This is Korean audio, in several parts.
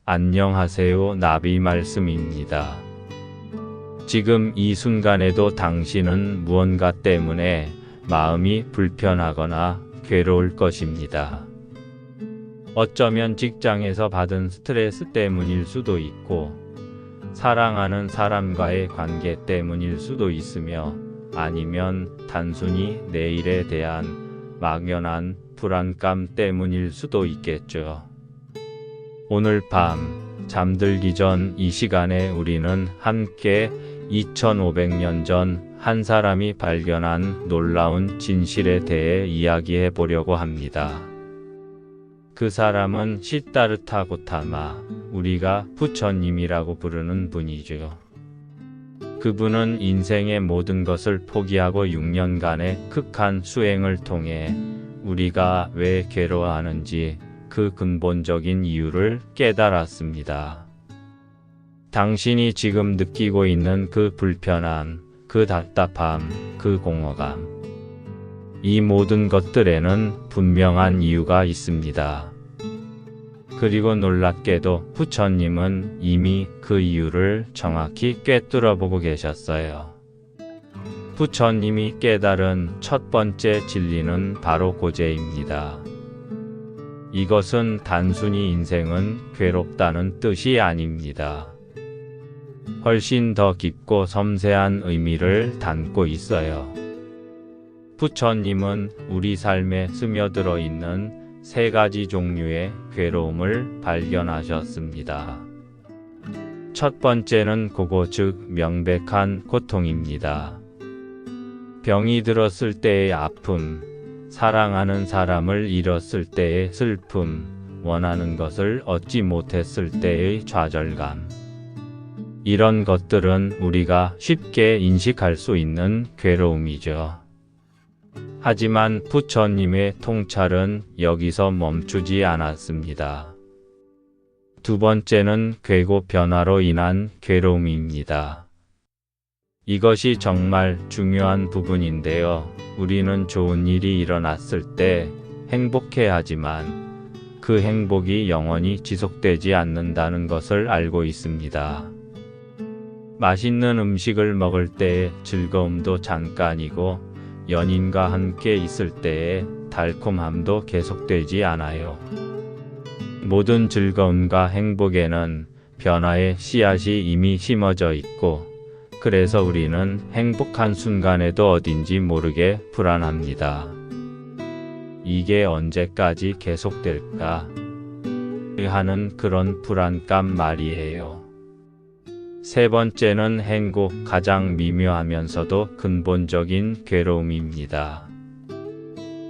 안녕하세요. 나비 말씀입니다. 지금 이 순간에도 당신은 무언가 때문에 마음이 불편하거나 괴로울 것입니다. 어쩌면 직장에서 받은 스트레스 때문일 수도 있고, 사랑하는 사람과의 관계 때문일 수도 있으며, 아니면 단순히 내일에 대한 막연한 불안감 때문일 수도 있겠죠. 오늘 밤 잠들기 전 이 시간에 우리는 함께 2500년 전 한 사람이 발견한 놀라운 진실에 대해 이야기해 보려고 합니다. 그 사람은 시다르타 고타마, 우리가 부처님이라고 부르는 분이죠. 그분은 인생의 모든 것을 포기하고 6년간의 극한 수행을 통해 우리가 왜 괴로워하는지 그 근본적인 이유를 깨달았습니다. 당신이 지금 느끼고 있는 그 불편함, 그 답답함, 그 공허감, 이 모든 것들에는 분명한 이유가 있습니다. 그리고 놀랍게도 부처님은 이미 그 이유를 정확히 꿰뚫어 보고 계셨어요. 부처님이 깨달은 첫 번째 진리는 바로 고재입니다. 이것은 단순히 인생은 괴롭다는 뜻이 아닙니다. 훨씬 더 깊고 섬세한 의미를 담고 있어요. 부처님은 우리 삶에 스며들어 있는 세 가지 종류의 괴로움을 발견하셨습니다. 첫 번째는 고고 즉 명백한 고통입니다. 병이 들었을 때의 아픔, 사랑하는 사람을 잃었을 때의 슬픔, 원하는 것을 얻지 못했을 때의 좌절감. 이런 것들은 우리가 쉽게 인식할 수 있는 괴로움이죠. 하지만 부처님의 통찰은 여기서 멈추지 않았습니다. 두 번째는 궤고 변화로 인한 괴로움입니다. 이것이 정말 중요한 부분인데요. 우리는 좋은 일이 일어났을 때 행복해하지만 그 행복이 영원히 지속되지 않는다는 것을 알고 있습니다. 맛있는 음식을 먹을 때의 즐거움도 잠깐이고 연인과 함께 있을 때의 달콤함도 계속되지 않아요. 모든 즐거움과 행복에는 변화의 씨앗이 이미 심어져 있고, 그래서 우리는 행복한 순간에도 어딘지 모르게 불안합니다. 이게 언제까지 계속될까 하는 그런 불안감 말이에요. 세 번째는 행복, 가장 미묘하면서도 근본적인 괴로움입니다.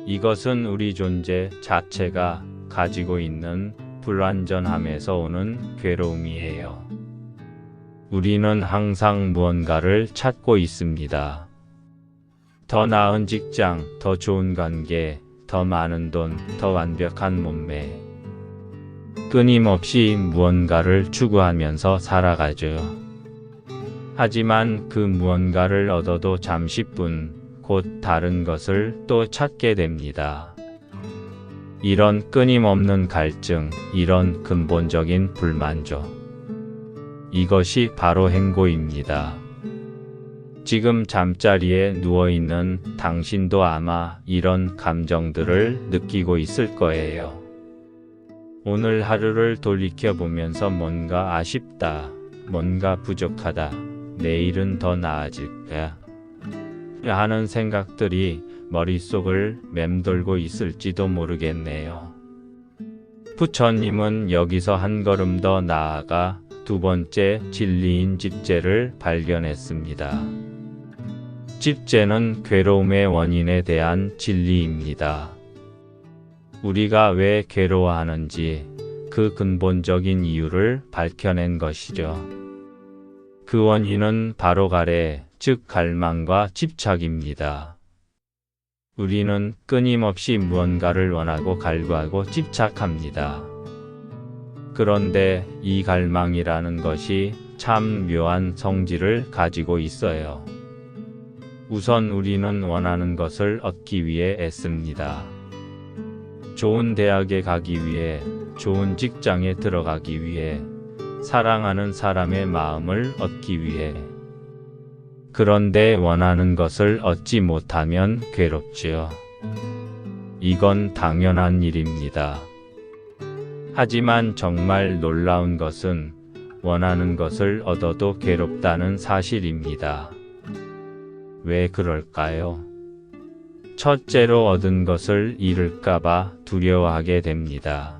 이것은 우리 존재 자체가 가지고 있는 불완전함에서 오는 괴로움이에요. 우리는 항상 무언가를 찾고 있습니다. 더 나은 직장, 더 좋은 관계, 더 많은 돈, 더 완벽한 몸매. 끊임없이 무언가를 추구하면서 살아가죠. 하지만 그 무언가를 얻어도 잠시뿐 곧 다른 것을 또 찾게 됩니다. 이런 끊임없는 갈증, 이런 근본적인 불만족. 이것이 바로 행고입니다. 지금 잠자리에 누워있는 당신도 아마 이런 감정들을 느끼고 있을 거예요. 오늘 하루를 돌이켜보면서 뭔가 아쉽다, 뭔가 부족하다, 내일은 더 나아질까 하는 생각들이 머릿속을 맴돌고 있을지도 모르겠네요. 부처님은 여기서 한 걸음 더 나아가 두 번째 진리인 집재를 발견했습니다. 집재는 괴로움의 원인에 대한 진리입니다. 우리가 왜 괴로워하는지 그 근본적인 이유를 밝혀낸 것이죠. 그 원인은 바로 가래, 즉 갈망과 집착입니다. 우리는 끊임없이 무언가를 원하고 갈구하고 집착합니다. 그런데 이 갈망이라는 것이 참 묘한 성질을 가지고 있어요. 우선 우리는 원하는 것을 얻기 위해 애씁니다. 좋은 대학에 가기 위해, 좋은 직장에 들어가기 위해, 사랑하는 사람의 마음을 얻기 위해. 그런데 원하는 것을 얻지 못하면 괴롭지요. 이건 당연한 일입니다. 하지만 정말 놀라운 것은 원하는 것을 얻어도 괴롭다는 사실입니다. 왜 그럴까요? 첫째로 얻은 것을 잃을까봐 두려워하게 됩니다.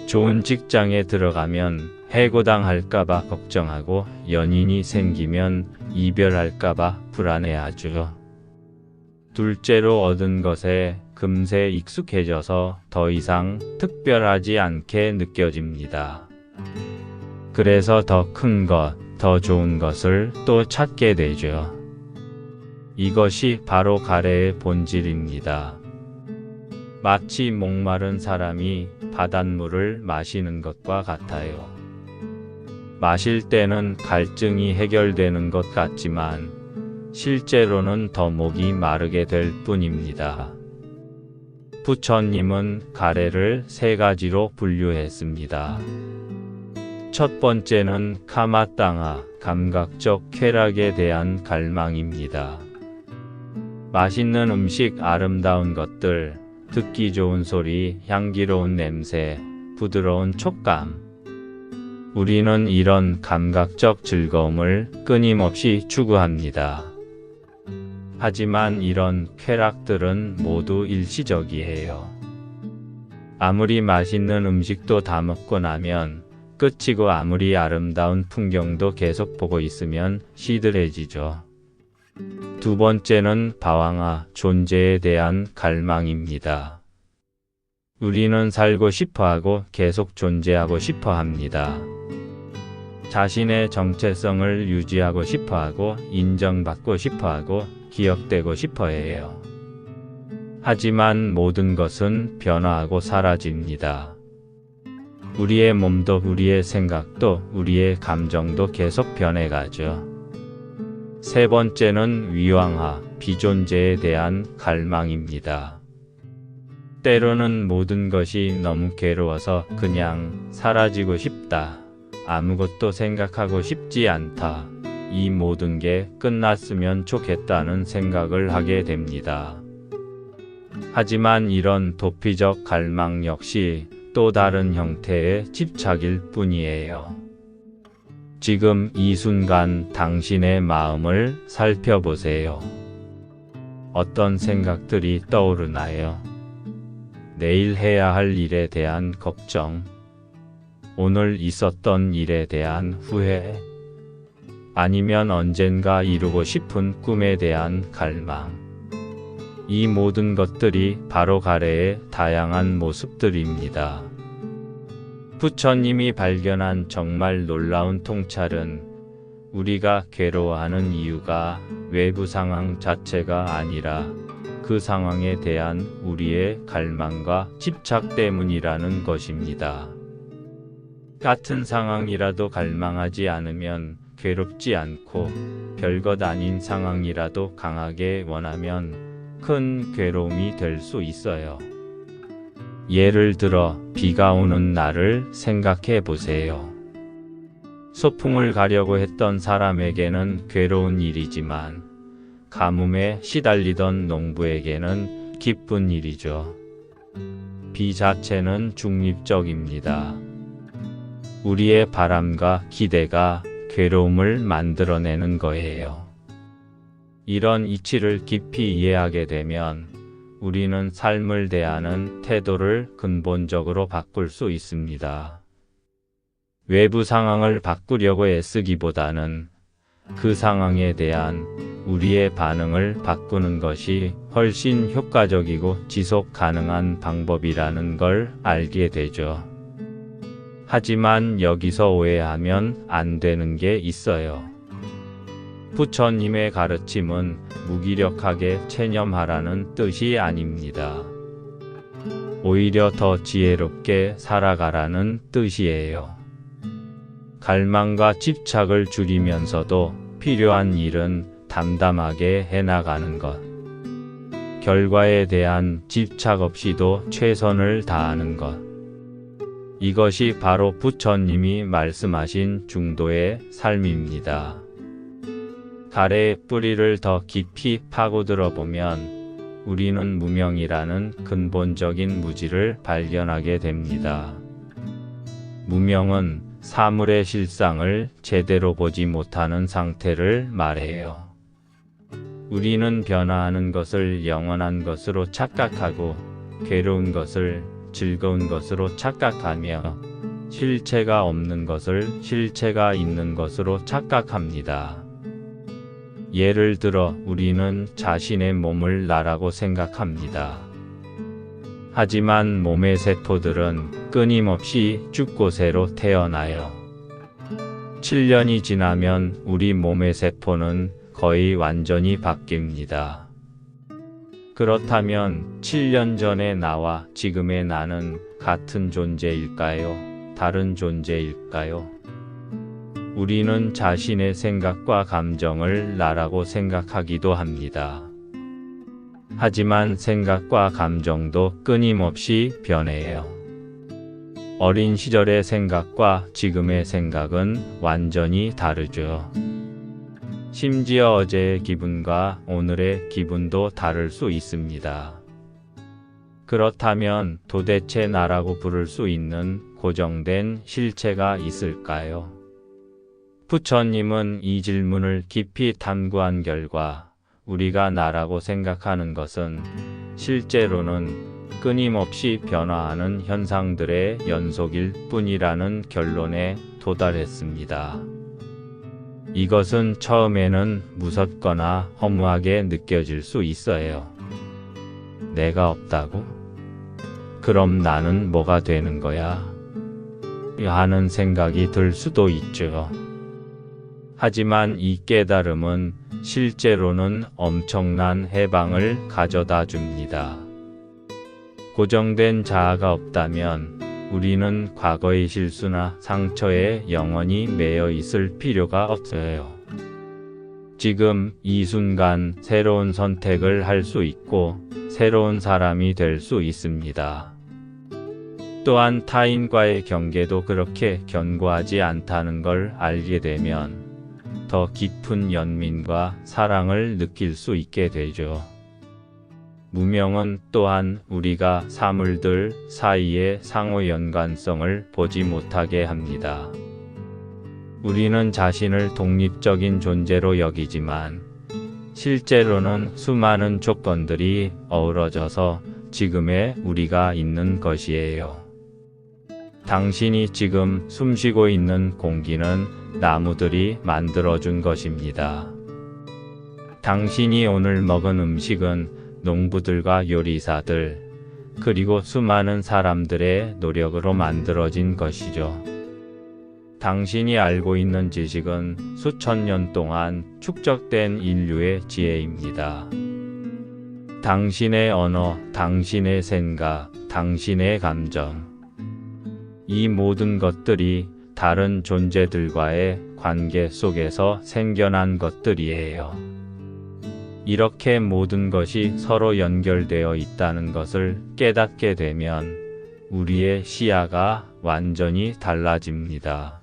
좋은 직장에 들어가면 해고당할까봐 걱정하고, 연인이 생기면 이별할까봐 불안해하죠. 둘째로 얻은 것에 금세 익숙해져서 더 이상 특별하지 않게 느껴집니다. 그래서 더 큰 것, 더 좋은 것을 또 찾게 되죠. 이것이 바로 가래의 본질입니다. 마치 목마른 사람이 바닷물을 마시는 것과 같아요. 마실 때는 갈증이 해결되는 것 같지만 실제로는 더 목이 마르게 될 뿐입니다. 부처님은 가래를 세 가지로 분류했습니다. 첫 번째는 카마땅하, 감각적 쾌락에 대한 갈망입니다. 맛있는 음식, 아름다운 것들, 듣기 좋은 소리, 향기로운 냄새, 부드러운 촉감. 우리는 이런 감각적 즐거움을 끊임없이 추구합니다. 하지만 이런 쾌락들은 모두 일시적이에요. 아무리 맛있는 음식도 다 먹고 나면 끝이고, 아무리 아름다운 풍경도 계속 보고 있으면 시들해지죠. 두 번째는 바왕하, 존재에 대한 갈망입니다. 우리는 살고 싶어하고 계속 존재하고 싶어합니다. 자신의 정체성을 유지하고 싶어하고, 인정받고 싶어하고, 기억되고 싶어해요. 하지만 모든 것은 변화하고 사라집니다. 우리의 몸도, 우리의 생각도, 우리의 감정도 계속 변해가죠. 세 번째는 위왕하, 비존재에 대한 갈망입니다. 때로는 모든 것이 너무 괴로워서 그냥 사라지고 싶다, 아무것도 생각하고 싶지 않다, 이 모든 게 끝났으면 좋겠다는 생각을 하게 됩니다. 하지만 이런 도피적 갈망 역시 또 다른 형태의 집착일 뿐이에요. 지금 이 순간 당신의 마음을 살펴보세요. 어떤 생각들이 떠오르나요? 내일 해야 할 일에 대한 걱정, 오늘 있었던 일에 대한 후회, 아니면 언젠가 이루고 싶은 꿈에 대한 갈망. 이 모든 것들이 바로 가래의 다양한 모습들입니다. 부처님이 발견한 정말 놀라운 통찰은, 우리가 괴로워하는 이유가 외부 상황 자체가 아니라 그 상황에 대한 우리의 갈망과 집착 때문이라는 것입니다. 같은 상황이라도 갈망하지 않으면 괴롭지 않고, 별것 아닌 상황이라도 강하게 원하면 큰 괴로움이 될 수 있어요. 예를 들어 비가 오는 날을 생각해 보세요. 소풍을 가려고 했던 사람에게는 괴로운 일이지만, 가뭄에 시달리던 농부에게는 기쁜 일이죠. 비 자체는 중립적입니다. 우리의 바람과 기대가 괴로움을 만들어내는 거예요. 이런 이치를 깊이 이해하게 되면 우리는 삶을 대하는 태도를 근본적으로 바꿀 수 있습니다. 외부 상황을 바꾸려고 애쓰기보다는 그 상황에 대한 우리의 반응을 바꾸는 것이 훨씬 효과적이고 지속 가능한 방법이라는 걸 알게 되죠. 하지만 여기서 오해하면 안 되는 게 있어요. 부처님의 가르침은 무기력하게 체념하라는 뜻이 아닙니다. 오히려 더 지혜롭게 살아가라는 뜻이에요. 갈망과 집착을 줄이면서도 필요한 일은 담담하게 해나가는 것. 결과에 대한 집착 없이도 최선을 다하는 것. 이것이 바로 부처님이 말씀하신 중도의 삶입니다. 가래의 뿌리를 더 깊이 파고들어 보면 우리는 무명이라는 근본적인 무지를 발견하게 됩니다. 무명은 사물의 실상을 제대로 보지 못하는 상태를 말해요. 우리는 변화하는 것을 영원한 것으로 착각하고 괴로운 것을 즐거운 것으로 착각하며 실체가 없는 것을 실체가 있는 것으로 착각합니다. 예를 들어 우리는 자신의 몸을 나라고 생각합니다. 하지만 몸의 세포들은 끊임없이 죽고 새로 태어나요. 7년이 지나면 우리 몸의 세포는 거의 완전히 바뀝니다. 그렇다면 7년 전의 나와 지금의 나는 같은 존재일까요? 다른 존재일까요? 우리는 자신의 생각과 감정을 나라고 생각하기도 합니다. 하지만 생각과 감정도 끊임없이 변해요. 어린 시절의 생각과 지금의 생각은 완전히 다르죠. 심지어 어제의 기분과 오늘의 기분도 다를 수 있습니다. 그렇다면 도대체 나라고 부를 수 있는 고정된 실체가 있을까요? 부처님은 이 질문을 깊이 탐구한 결과 우리가 나라고 생각하는 것은 실제로는 끊임없이 변화하는 현상들의 연속일 뿐이라는 결론에 도달했습니다. 이것은 처음에는 무섭거나 허무하게 느껴질 수 있어요. 내가 없다고? 그럼 나는 뭐가 되는 거야? 하는 생각이 들 수도 있죠. 하지만 이 깨달음은 실제로는 엄청난 해방을 가져다 줍니다. 고정된 자아가 없다면 우리는 과거의 실수나 상처에 영원히 매여 있을 필요가 없어요. 지금 이 순간 새로운 선택을 할 수 있고 새로운 사람이 될 수 있습니다. 또한 타인과의 경계도 그렇게 견고하지 않다는 걸 알게 되면 더 깊은 연민과 사랑을 느낄 수 있게 되죠. 무명은 또한 우리가 사물들 사이의 상호 연관성을 보지 못하게 합니다. 우리는 자신을 독립적인 존재로 여기지만 실제로는 수많은 조건들이 어우러져서 지금의 우리가 있는 것이에요. 당신이 지금 숨쉬고 있는 공기는 나무들이 만들어준 것입니다. 당신이 오늘 먹은 음식은 농부들과 요리사들, 그리고 수많은 사람들의 노력으로 만들어진 것이죠. 당신이 알고 있는 지식은 수천 년 동안 축적된 인류의 지혜입니다. 당신의 언어, 당신의 생각, 당신의 감정, 이 모든 것들이 다른 존재들과의 관계 속에서 생겨난 것들이에요. 이렇게 모든 것이 서로 연결되어 있다는 것을 깨닫게 되면 우리의 시야가 완전히 달라집니다.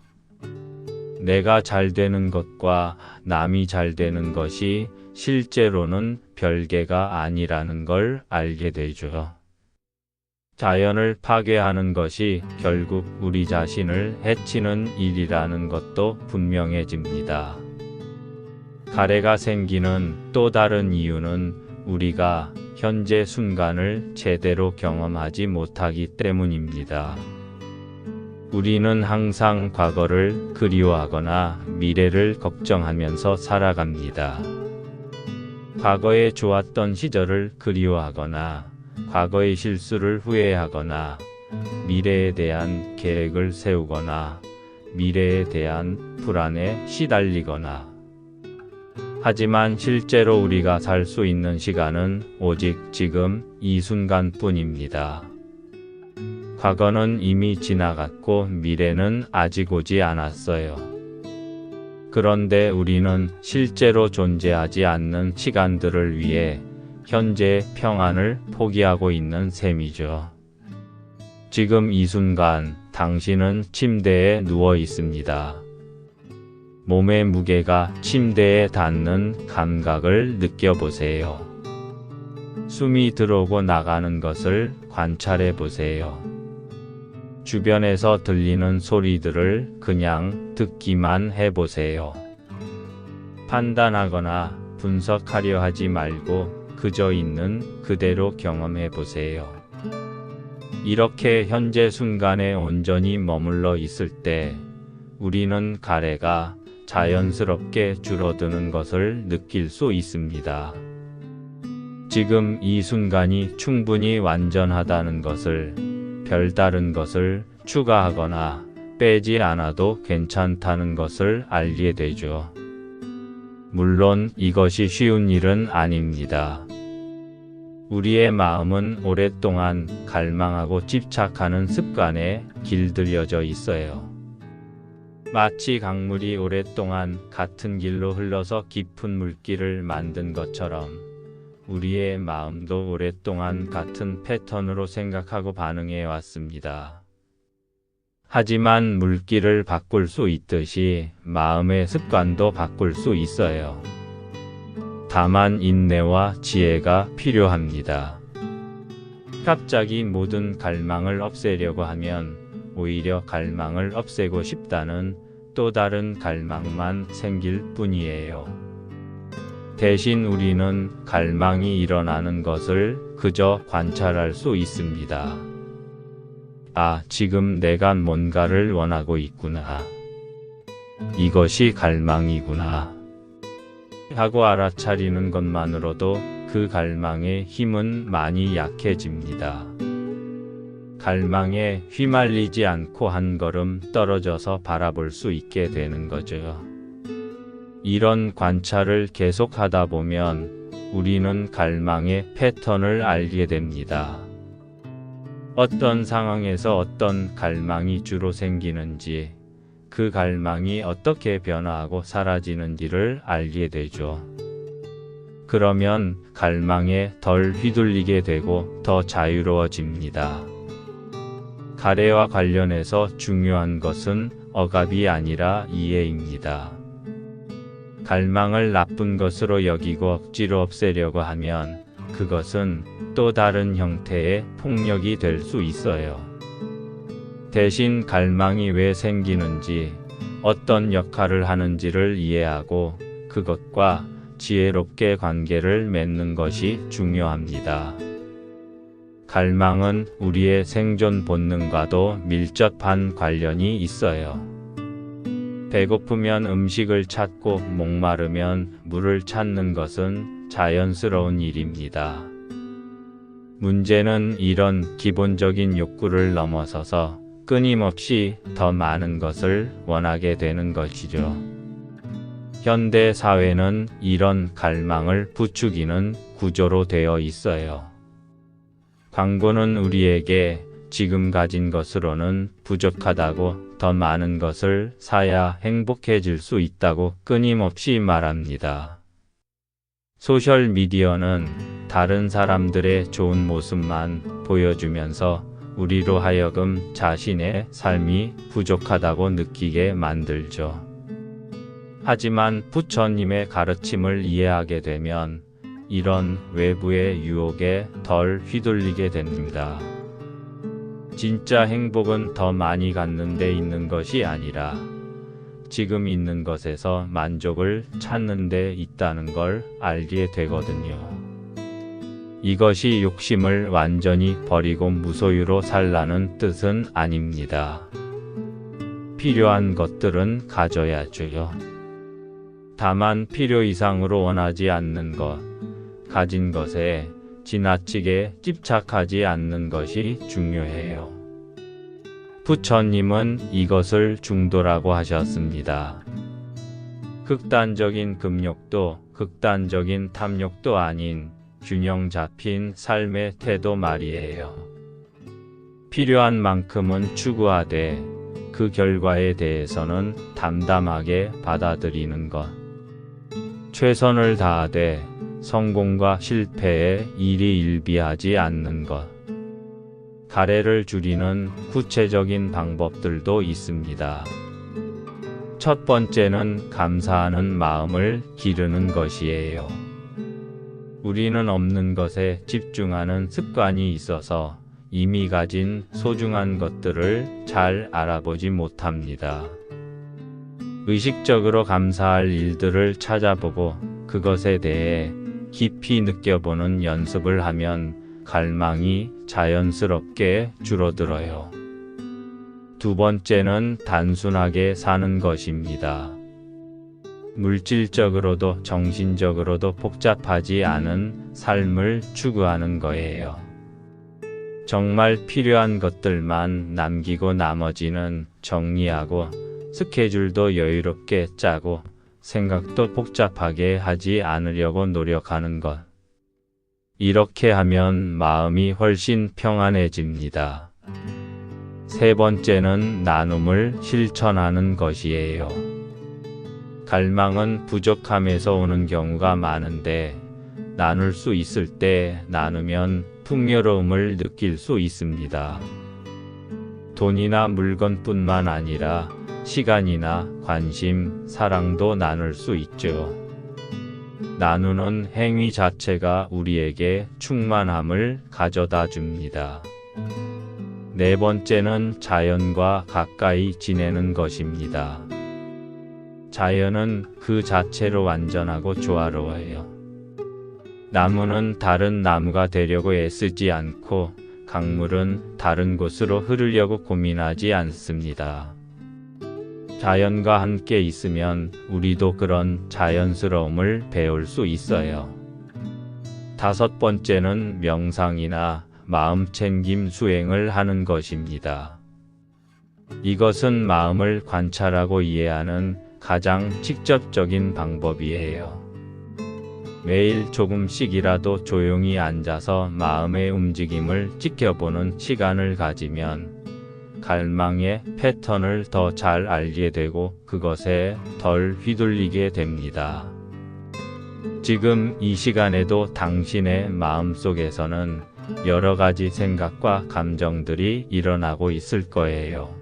내가 잘 되는 것과 남이 잘 되는 것이 실제로는 별개가 아니라는 걸 알게 되죠. 자연을 파괴하는 것이 결국 우리 자신을 해치는 일이라는 것도 분명해집니다. 가래가 생기는 또 다른 이유는 우리가 현재 순간을 제대로 경험하지 못하기 때문입니다. 우리는 항상 과거를 그리워하거나 미래를 걱정하면서 살아갑니다. 과거에 좋았던 시절을 그리워하거나 과거의 실수를 후회하거나 미래에 대한 계획을 세우거나 미래에 대한 불안에 시달리거나 하지만 실제로 우리가 살 수 있는 시간은 오직 지금 이 순간뿐입니다. 과거는 이미 지나갔고 미래는 아직 오지 않았어요. 그런데 우리는 실제로 존재하지 않는 시간들을 위해 현재의 평안을 포기하고 있는 셈이죠. 지금 이 순간 당신은 침대에 누워 있습니다. 몸의 무게가 침대에 닿는 감각을 느껴보세요. 숨이 들어오고 나가는 것을 관찰해 보세요. 주변에서 들리는 소리들을 그냥 듣기만 해보세요. 판단하거나 분석하려 하지 말고 그저 있는 그대로 경험해 보세요. 이렇게 현재 순간에 온전히 머물러 있을 때 우리는 가래가 자연스럽게 줄어드는 것을 느낄 수 있습니다. 지금 이 순간이 충분히 완전하다는 것을, 별다른 것을 추가하거나 빼지 않아도 괜찮다는 것을 알게 되죠. 물론 이것이 쉬운 일은 아닙니다. 우리의 마음은 오랫동안 갈망하고 집착하는 습관에 길들여져 있어요. 마치 강물이 오랫동안 같은 길로 흘러서 깊은 물길을 만든 것처럼 우리의 마음도 오랫동안 같은 패턴으로 생각하고 반응해 왔습니다. 하지만 물길을 바꿀 수 있듯이 마음의 습관도 바꿀 수 있어요. 다만 인내와 지혜가 필요합니다. 갑자기 모든 갈망을 없애려고 하면 오히려 갈망을 없애고 싶다는 또 다른 갈망만 생길 뿐이에요. 대신 우리는 갈망이 일어나는 것을 그저 관찰할 수 있습니다. 아, 지금 내가 뭔가를 원하고 있구나. 이것이 갈망이구나. 하고 알아차리는 것만으로도 그 갈망의 힘은 많이 약해집니다. 갈망에 휘말리지 않고 한 걸음 떨어져서 바라볼 수 있게 되는 거죠. 이런 관찰을 계속하다 보면 우리는 갈망의 패턴을 알게 됩니다. 어떤 상황에서 어떤 갈망이 주로 생기는지, 그 갈망이 어떻게 변화하고 사라지는지를 알게 되죠. 그러면 갈망에 덜 휘둘리게 되고 더 자유로워집니다. 가래와 관련해서 중요한 것은 억압이 아니라 이해입니다. 갈망을 나쁜 것으로 여기고 억지로 없애려고 하면 그것은 또 다른 형태의 폭력이 될 수 있어요. 대신 갈망이 왜 생기는지, 어떤 역할을 하는지를 이해하고 그것과 지혜롭게 관계를 맺는 것이 중요합니다. 갈망은 우리의 생존 본능과도 밀접한 관련이 있어요. 배고프면 음식을 찾고 목마르면 물을 찾는 것은 자연스러운 일입니다. 문제는 이런 기본적인 욕구를 넘어서서 끊임없이 더 많은 것을 원하게 되는 것이죠. 현대 사회는 이런 갈망을 부추기는 구조로 되어 있어요. 광고는 우리에게 지금 가진 것으로는 부족하다고 더 많은 것을 사야 행복해질 수 있다고 끊임없이 말합니다. 소셜미디어는 다른 사람들의 좋은 모습만 보여주면서 우리로 하여금 자신의 삶이 부족하다고 느끼게 만들죠. 하지만 부처님의 가르침을 이해하게 되면 이런 외부의 유혹에 덜 휘둘리게 됩니다. 진짜 행복은 더 많이 갖는 데 있는 것이 아니라 지금 있는 것에서 만족을 찾는 데 있다는 걸 알게 되거든요. 이것이 욕심을 완전히 버리고 무소유로 살라는 뜻은 아닙니다. 필요한 것들은 가져야죠. 다만 필요 이상으로 원하지 않는 것, 가진 것에 지나치게 집착하지 않는 것이 중요해요. 부처님은 이것을 중도라고 하셨습니다. 극단적인 금욕도 극단적인 탐욕도 아닌 균형 잡힌 삶의 태도 말이에요. 필요한 만큼은 추구하되 그 결과에 대해서는 담담하게 받아들이는 것. 최선을 다하되 성공과 실패에 일희일비하지 않는 것. 가래를 줄이는 구체적인 방법들도 있습니다. 첫 번째는 감사하는 마음을 기르는 것이에요. 우리는 없는 것에 집중하는 습관이 있어서 이미 가진 소중한 것들을 잘 알아보지 못합니다. 의식적으로 감사할 일들을 찾아보고 그것에 대해 깊이 느껴보는 연습을 하면 갈망이 자연스럽게 줄어들어요. 두 번째는 단순하게 사는 것입니다. 물질적으로도 정신적으로도 복잡하지 않은 삶을 추구하는 거예요. 정말 필요한 것들만 남기고 나머지는 정리하고 스케줄도 여유롭게 짜고 생각도 복잡하게 하지 않으려고 노력하는 것. 이렇게 하면 마음이 훨씬 평안해집니다. 세 번째는 나눔을 실천하는 것이에요. 갈망은 부족함에서 오는 경우가 많은데 나눌 수 있을 때 나누면 풍요로움을 느낄 수 있습니다. 돈이나 물건뿐만 아니라 시간이나 관심, 사랑도 나눌 수 있죠. 나누는 행위 자체가 우리에게 충만함을 가져다 줍니다. 네 번째는 자연과 가까이 지내는 것입니다. 자연은 그 자체로 완전하고 조화로워요. 나무는 다른 나무가 되려고 애쓰지 않고 강물은 다른 곳으로 흐르려고 고민하지 않습니다. 자연과 함께 있으면 우리도 그런 자연스러움을 배울 수 있어요. 다섯 번째는 명상이나 마음챙김 수행을 하는 것입니다. 이것은 마음을 관찰하고 이해하는 가장 직접적인 방법이에요. 매일 조금씩이라도 조용히 앉아서 마음의 움직임을 지켜보는 시간을 가지면 갈망의 패턴을 더 잘 알게 되고 그것에 덜 휘둘리게 됩니다. 지금 이 시간에도 당신의 마음속에서는 여러 가지 생각과 감정들이 일어나고 있을 거예요.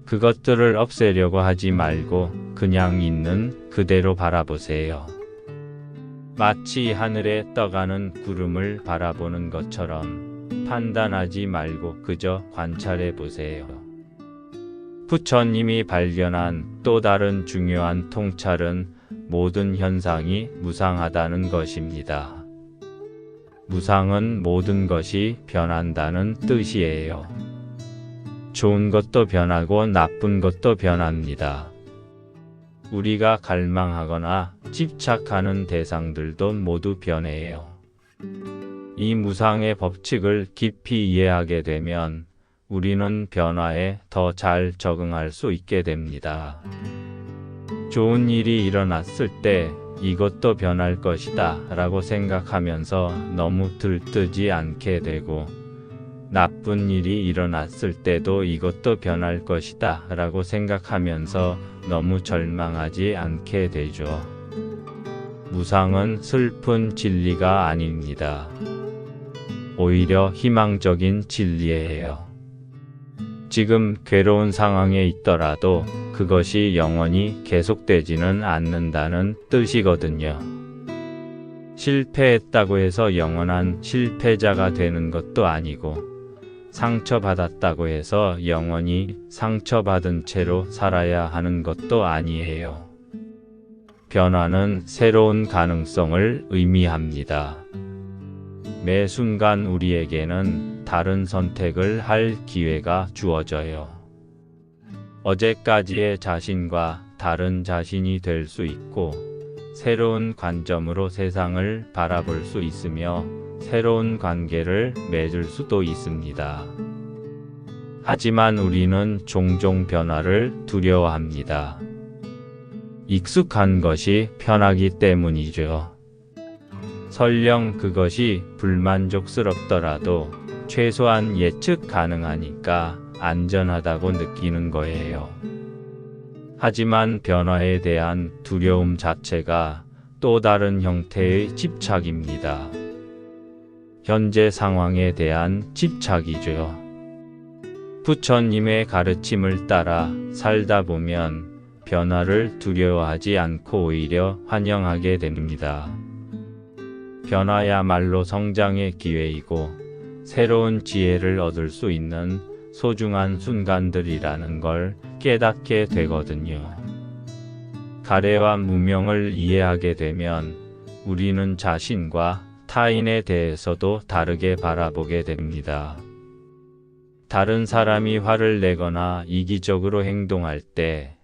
그것들을 없애려고 하지 말고 그냥 있는 그대로 바라보세요. 마치 하늘에 떠가는 구름을 바라보는 것처럼 판단하지 말고 그저 관찰해 보세요. 부처님이 발견한 또 다른 중요한 통찰은 모든 현상이 무상하다는 것입니다. 무상은 모든 것이 변한다는 뜻이에요. 좋은 것도 변하고 나쁜 것도 변합니다. 우리가 갈망하거나 집착하는 대상들도 모두 변해요. 이 무상의 법칙을 깊이 이해하게 되면 우리는 변화에 더 잘 적응할 수 있게 됩니다. 좋은 일이 일어났을 때 이것도 변할 것이다 라고 생각하면서 너무 들뜨지 않게 되고 나쁜 일이 일어났을 때도 이것도 변할 것이다 라고 생각하면서 너무 절망하지 않게 되죠. 무상은 슬픈 진리가 아닙니다. 오히려 희망적인 진리예요. 지금 괴로운 상황에 있더라도 그것이 영원히 계속되지는 않는다는 뜻이거든요. 실패했다고 해서 영원한 실패자가 되는 것도 아니고 상처받았다고 해서 영원히 상처받은 채로 살아야 하는 것도 아니에요. 변화는 새로운 가능성을 의미합니다. 매 순간 우리에게는 다른 선택을 할 기회가 주어져요. 어제까지의 자신과 다른 자신이 될 수 있고 새로운 관점으로 세상을 바라볼 수 있으며 새로운 관계를 맺을 수도 있습니다. 하지만 우리는 종종 변화를 두려워합니다. 익숙한 것이 편하기 때문이죠. 설령 그것이 불만족스럽더라도 최소한 예측 가능하니까 안전하다고 느끼는 거예요. 하지만 변화에 대한 두려움 자체가 또 다른 형태의 집착입니다. 현재 상황에 대한 집착이죠. 부처님의 가르침을 따라 살다 보면 변화를 두려워하지 않고 오히려 환영하게 됩니다. 변화야말로 성장의 기회이고 새로운 지혜를 얻을 수 있는 소중한 순간들이라는 걸 깨닫게 되거든요. 가래와 무명을 이해하게 되면 우리는 자신과 타인에 대해서도 다르게 바라보게 됩니다. 다른 사람이 화를 내거나 이기적으로 행동할 때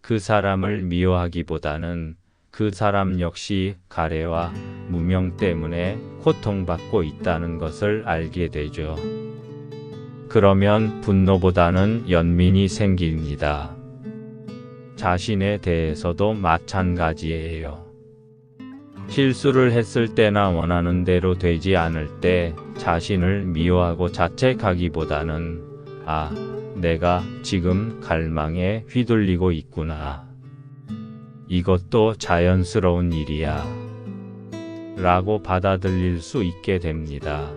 그 사람을 미워하기보다는 그 사람 역시 가래와 무명 때문에 고통받고 있다는 것을 알게 되죠. 그러면 분노보다는 연민이 생깁니다. 자신에 대해서도 마찬가지예요. 실수를 했을 때나 원하는 대로 되지 않을 때 자신을 미워하고 자책하기보다는 내가 지금 갈망에 휘둘리고 있구나. 이것도 자연스러운 일이야. 라고 받아들일 수 있게 됩니다.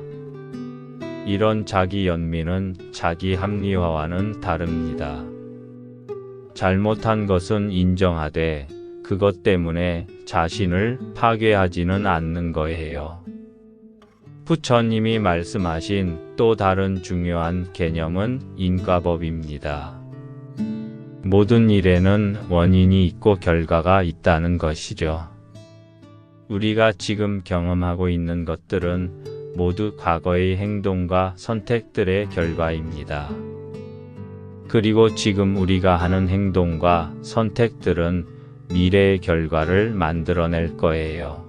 이런 자기 연민은 자기 합리화와는 다릅니다. 잘못한 것은 인정하되 그것 때문에 자신을 파괴하지는 않는 거예요. 부처님이 말씀하신 또 다른 중요한 개념은 인과법입니다. 모든 일에는 원인이 있고 결과가 있다는 것이죠. 우리가 지금 경험하고 있는 것들은 모두 과거의 행동과 선택들의 결과입니다. 그리고 지금 우리가 하는 행동과 선택들은 미래의 결과를 만들어낼 거예요.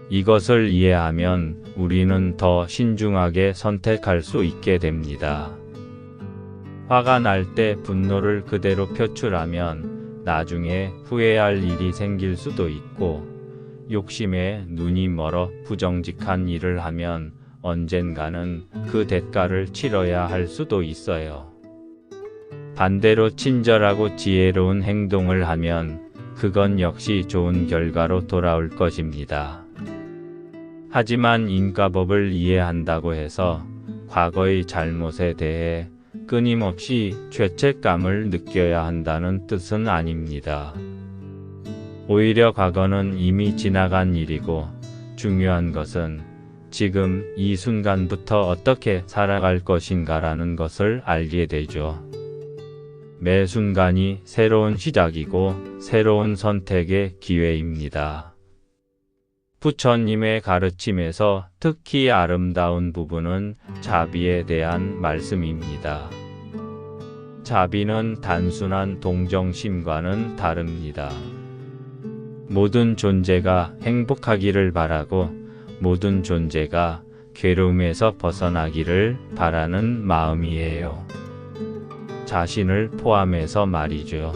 이것을 이해하면 우리는 더 신중하게 선택할 수 있게 됩니다. 화가 날 때 분노를 그대로 표출하면 나중에 후회할 일이 생길 수도 있고, 욕심에 눈이 멀어 부정직한 일을 하면 언젠가는 그 대가를 치러야 할 수도 있어요. 반대로 친절하고 지혜로운 행동을 하면 그건 역시 좋은 결과로 돌아올 것입니다. 하지만 인과법을 이해한다고 해서 과거의 잘못에 대해 끊임없이 죄책감을 느껴야 한다는 뜻은 아닙니다. 오히려 과거는 이미 지나간 일이고 중요한 것은 지금 이 순간부터 어떻게 살아갈 것인가라는 것을 알게 되죠. 매 순간이 새로운 시작이고 새로운 선택의 기회입니다. 부처님의 가르침에서 특히 아름다운 부분은 자비에 대한 말씀입니다. 자비는 단순한 동정심과는 다릅니다. 모든 존재가 행복하기를 바라고 모든 존재가 괴로움에서 벗어나기를 바라는 마음이에요. 자신을 포함해서 말이죠.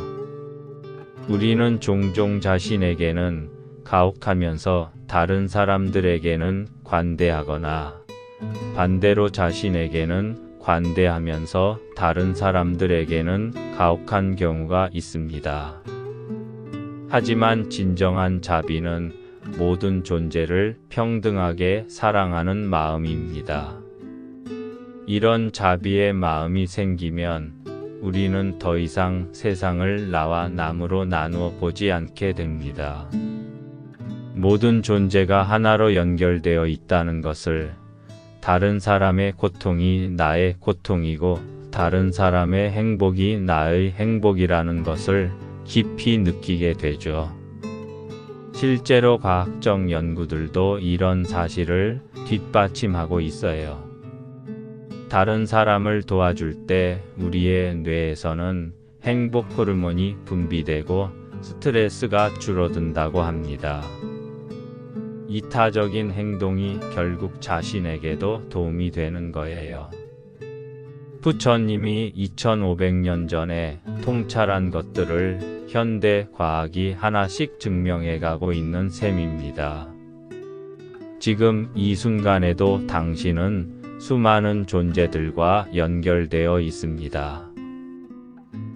우리는 종종 자신에게는 가혹하면서 다른 사람들에게는 관대하거나 반대로 자신에게는 관대하면서 다른 사람들에게는 가혹한 경우가 있습니다. 하지만 진정한 자비는 모든 존재를 평등하게 사랑하는 마음입니다. 이런 자비의 마음이 생기면 우리는 더 이상 세상을 나와 남으로 나누어 보지 않게 됩니다. 모든 존재가 하나로 연결되어 있다는 것을, 다른 사람의 고통이 나의 고통이고 다른 사람의 행복이 나의 행복이라는 것을 깊이 느끼게 되죠. 실제로 과학적 연구들도 이런 사실을 뒷받침하고 있어요. 다른 사람을 도와줄 때 우리의 뇌에서는 행복 호르몬이 분비되고 스트레스가 줄어든다고 합니다. 이타적인 행동이 결국 자신에게도 도움이 되는 거예요. 부처님이 2500년 전에 통찰한 것들을 현대 과학이 하나씩 증명해 가고 있는 셈입니다. 지금 이 순간에도 당신은 수많은 존재들과 연결되어 있습니다.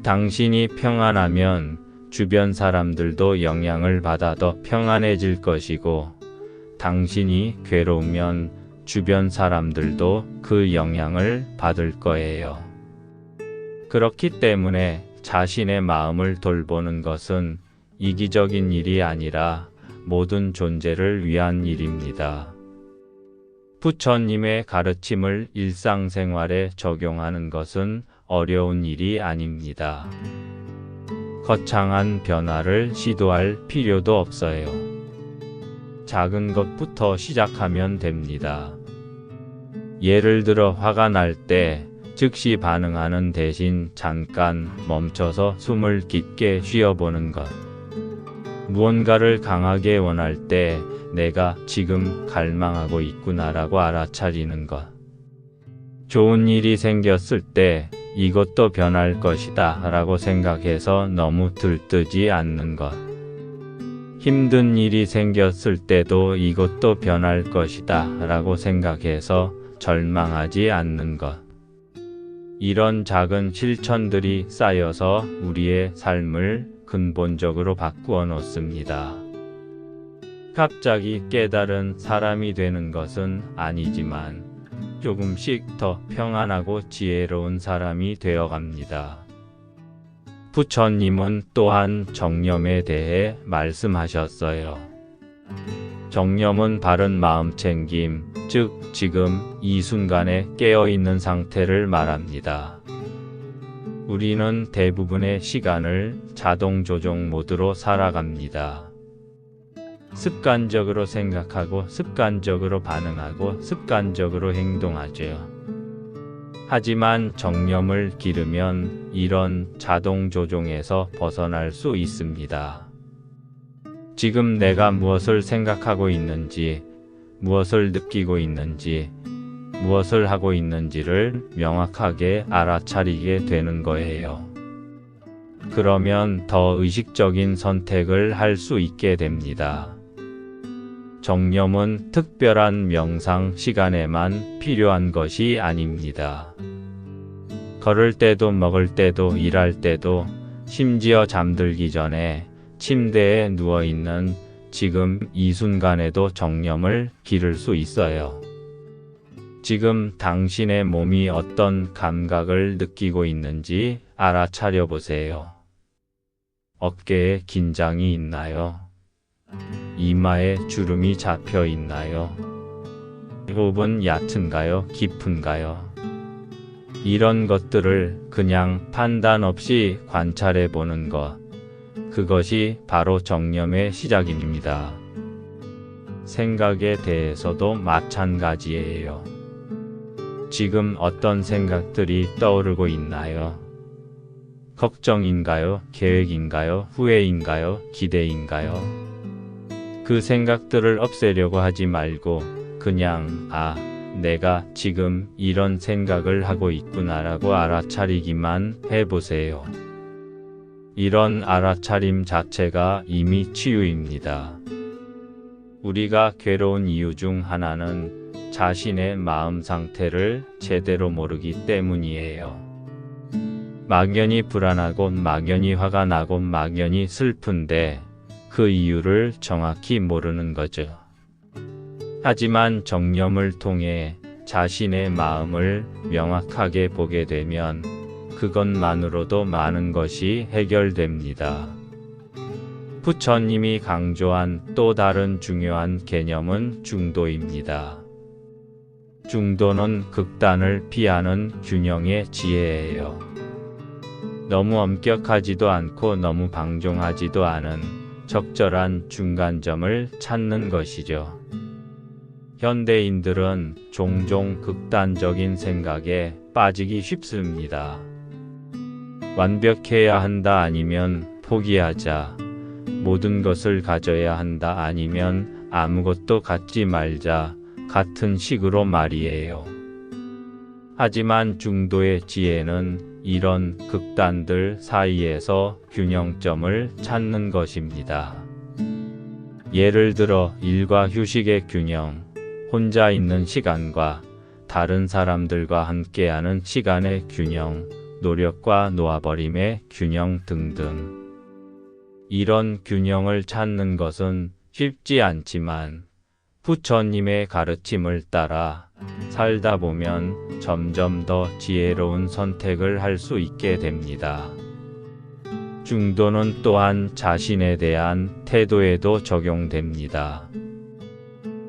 당신이 평안하면 주변 사람들도 영향을 받아 더 평안해질 것이고, 당신이 괴로우면 주변 사람들도 그 영향을 받을 거예요. 그렇기 때문에 자신의 마음을 돌보는 것은 이기적인 일이 아니라 모든 존재를 위한 일입니다. 부처님의 가르침을 일상생활에 적용하는 것은 어려운 일이 아닙니다. 거창한 변화를 시도할 필요도 없어요. 작은 것부터 시작하면 됩니다. 예를 들어 화가 날 때 즉시 반응하는 대신 잠깐 멈춰서 숨을 깊게 쉬어보는 것. 무언가를 강하게 원할 때 내가 지금 갈망하고 있구나라고 알아차리는 것. 좋은 일이 생겼을 때 이것도 변할 것이다 라고 생각해서 너무 들뜨지 않는 것. 힘든 일이 생겼을 때도 이것도 변할 것이다 라고 생각해서 절망하지 않는 것. 이런 작은 실천들이 쌓여서 우리의 삶을 근본적으로 바꾸어 놓습니다. 갑자기 깨달은 사람이 되는 것은 아니지만 조금씩 더 평안하고 지혜로운 사람이 되어갑니다. 부처님은 또한 정념에 대해 말씀하셨어요. 정념은 바른 마음 챙김, 즉 지금 이 순간에 깨어있는 상태를 말합니다. 우리는 대부분의 시간을 자동 조종 모드로 살아갑니다. 습관적으로 생각하고 습관적으로 반응하고 습관적으로 행동하죠. 하지만 정념을 기르면 이런 자동 조종에서 벗어날 수 있습니다. 지금 내가 무엇을 생각하고 있는지, 무엇을 느끼고 있는지, 무엇을 하고 있는지를 명확하게 알아차리게 되는 거예요. 그러면 더 의식적인 선택을 할 수 있게 됩니다. 정념은 특별한 명상 시간에만 필요한 것이 아닙니다. 걸을 때도 먹을 때도 일할 때도 심지어 잠들기 전에 침대에 누워있는 지금 이 순간에도 정념을 기를 수 있어요. 지금 당신의 몸이 어떤 감각을 느끼고 있는지 알아차려 보세요. 어깨에 긴장이 있나요? 이마에 주름이 잡혀 있나요? 호흡은 얕은가요? 깊은가요? 이런 것들을 그냥 판단 없이 관찰해 보는 것. 그것이 바로 정념의 시작입니다. 생각에 대해서도 마찬가지예요. 지금 어떤 생각들이 떠오르고 있나요? 걱정인가요? 계획인가요? 후회인가요? 기대인가요? 그 생각들을 없애려고 하지 말고 그냥 내가 지금 이런 생각을 하고 있구나라고 알아차리기만 해보세요. 이런 알아차림 자체가 이미 치유입니다. 우리가 괴로운 이유 중 하나는 자신의 마음 상태를 제대로 모르기 때문이에요. 막연히 불안하고 막연히 화가 나고 막연히 슬픈데 그 이유를 정확히 모르는 거죠. 하지만 정념을 통해 자신의 마음을 명확하게 보게 되면 그것만으로도 많은 것이 해결됩니다. 부처님이 강조한 또 다른 중요한 개념은 중도입니다. 중도는 극단을 피하는 균형의 지혜예요. 너무 엄격하지도 않고 너무 방종하지도 않은 적절한 중간점을 찾는 것이죠. 현대인들은 종종 극단적인 생각에 빠지기 쉽습니다. 완벽해야 한다 아니면 포기하자, 모든 것을 가져야 한다 아니면 아무것도 갖지 말자 같은 식으로 말이에요. 하지만 중도의 지혜는 이런 극단들 사이에서 균형점을 찾는 것입니다. 예를 들어 일과 휴식의 균형, 혼자 있는 시간과 다른 사람들과 함께하는 시간의 균형, 노력과 놓아버림의 균형 등등. 이런 균형을 찾는 것은 쉽지 않지만 부처님의 가르침을 따라 살다 보면 점점 더 지혜로운 선택을 할 수 있게 됩니다. 중도는 또한 자신에 대한 태도에도 적용됩니다.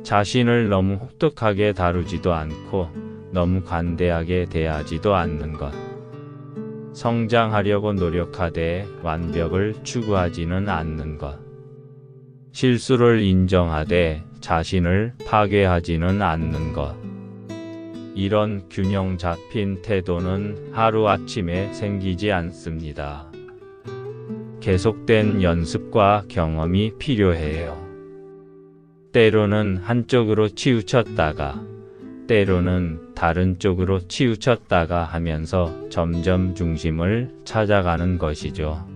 자신을 너무 혹독하게 다루지도 않고 너무 관대하게 대하지도 않는 것. 성장하려고 노력하되 완벽을 추구하지는 않는 것. 실수를 인정하되 자신을 파괴하지는 않는 것. 이런 균형 잡힌 태도는 하루아침에 생기지 않습니다. 계속된 연습과 경험이 필요해요. 때로는 한쪽으로 치우쳤다가, 때로는 다른 쪽으로 치우쳤다가 하면서 점점 중심을 찾아가는 것이죠.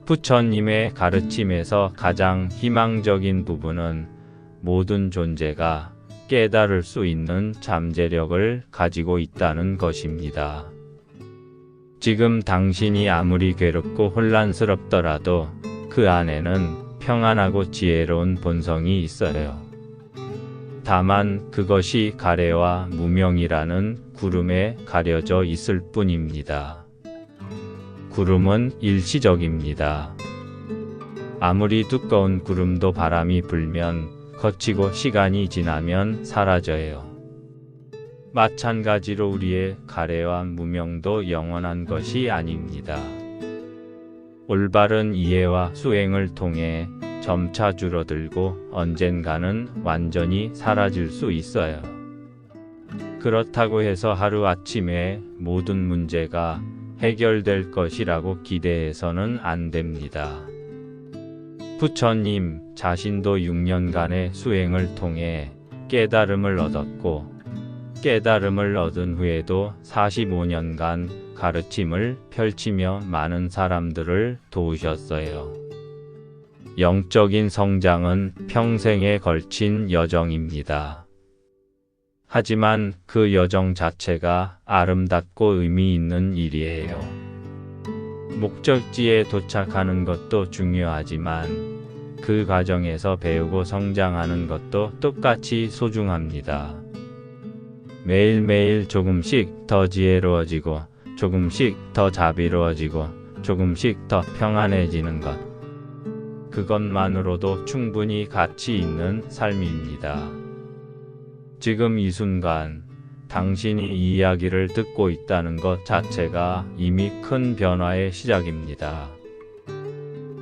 부처님의 가르침에서 가장 희망적인 부분은 모든 존재가 깨달을 수 있는 잠재력을 가지고 있다는 것입니다. 지금 당신이 아무리 괴롭고 혼란스럽더라도 그 안에는 평안하고 지혜로운 본성이 있어요. 다만 그것이 가래와 무명이라는 구름에 가려져 있을 뿐입니다. 구름은 일시적입니다. 아무리 두꺼운 구름도 바람이 불면 거치고 시간이 지나면 사라져요. 마찬가지로 우리의 가래와 무명도 영원한 것이 아닙니다. 올바른 이해와 수행을 통해 점차 줄어들고 언젠가는 완전히 사라질 수 있어요. 그렇다고 해서 하루아침에 모든 문제가 해결될 것이라고 기대해서는 안 됩니다. 부처님 자신도 6년간의 수행을 통해 깨달음을 얻었고, 깨달음을 얻은 후에도 45년간 가르침을 펼치며 많은 사람들을 도우셨어요. 영적인 성장은 평생에 걸친 여정입니다. 하지만 그 여정 자체가 아름답고 의미 있는 일이에요. 목적지에 도착하는 것도 중요하지만 그 과정에서 배우고 성장하는 것도 똑같이 소중합니다. 매일매일 조금씩 더 지혜로워지고 조금씩 더 자비로워지고 조금씩 더 평안해지는 것. 그것만으로도 충분히 가치 있는 삶입니다. 지금 이 순간 당신이 이 이야기를 듣고 있다는 것 자체가 이미 큰 변화의 시작입니다.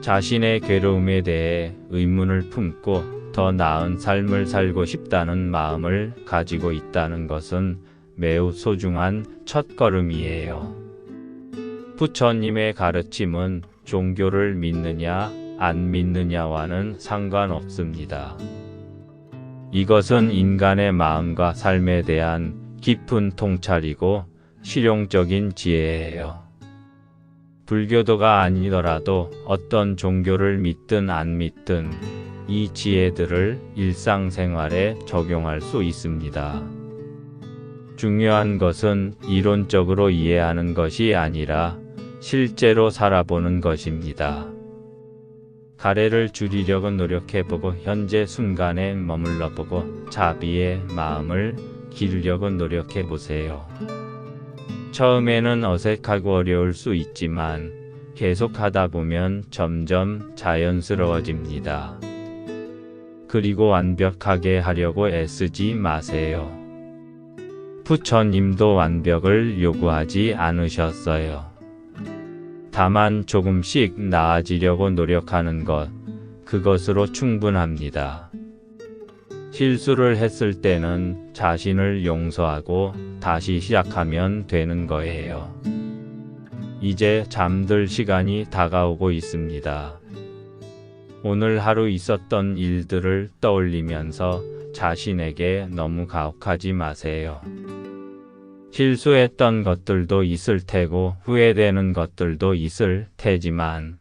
자신의 괴로움에 대해 의문을 품고 더 나은 삶을 살고 싶다는 마음을 가지고 있다는 것은 매우 소중한 첫걸음이에요. 부처님의 가르침은 종교를 믿느냐 안 믿느냐와는 상관없습니다. 이것은 인간의 마음과 삶에 대한 깊은 통찰이고 실용적인 지혜예요. 불교도가 아니더라도 어떤 종교를 믿든 안 믿든 이 지혜들을 일상생활에 적용할 수 있습니다. 중요한 것은 이론적으로 이해하는 것이 아니라 실제로 살아보는 것입니다. 가래를 줄이려고 노력해보고 현재 순간에 머물러보고 자비의 마음을 기르려고 노력해보세요. 처음에는 어색하고 어려울 수 있지만 계속하다 보면 점점 자연스러워집니다. 그리고 완벽하게 하려고 애쓰지 마세요. 부처님도 완벽을 요구하지 않으셨어요. 다만 조금씩 나아지려고 노력하는 것, 그것으로 충분합니다. 실수를 했을 때는 자신을 용서하고 다시 시작하면 되는 거예요. 이제 잠들 시간이 다가오고 있습니다. 오늘 하루 있었던 일들을 떠올리면서 자신에게 너무 가혹하지 마세요. 실수했던 것들도 있을 테고 후회되는 것들도 있을 테지만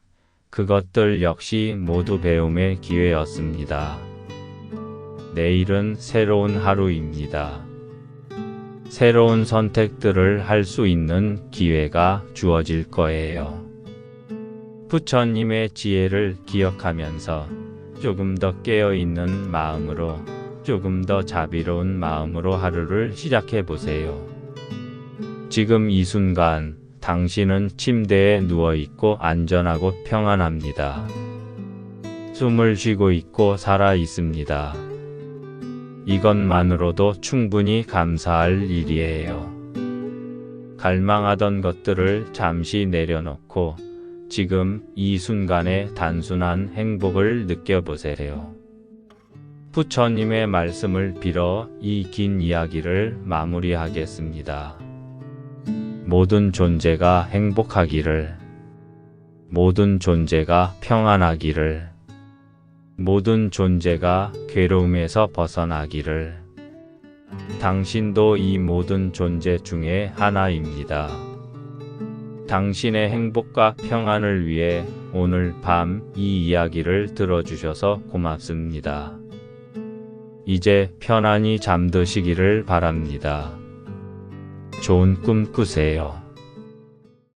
그것들 역시 모두 배움의 기회였습니다. 내일은 새로운 하루입니다. 새로운 선택들을 할 수 있는 기회가 주어질 거예요. 부처님의 지혜를 기억하면서 조금 더 깨어있는 마음으로 조금 더 자비로운 마음으로 하루를 시작해 보세요. 지금 이 순간 당신은 침대에 누워 있고 안전하고 평안합니다. 숨을 쉬고 있고 살아 있습니다. 이것만으로도 충분히 감사할 일이에요. 갈망하던 것들을 잠시 내려놓고 지금 이 순간의 단순한 행복을 느껴보세요. 부처님의 말씀을 빌어 이 긴 이야기를 마무리하겠습니다. 모든 존재가 행복하기를, 모든 존재가 평안하기를, 모든 존재가 괴로움에서 벗어나기를. 당신도 이 모든 존재 중에 하나입니다. 당신의 행복과 평안을 위해 오늘 밤 이 이야기를 들어주셔서 고맙습니다. 이제 편안히 잠드시기를 바랍니다. 좋은 꿈 꾸세요.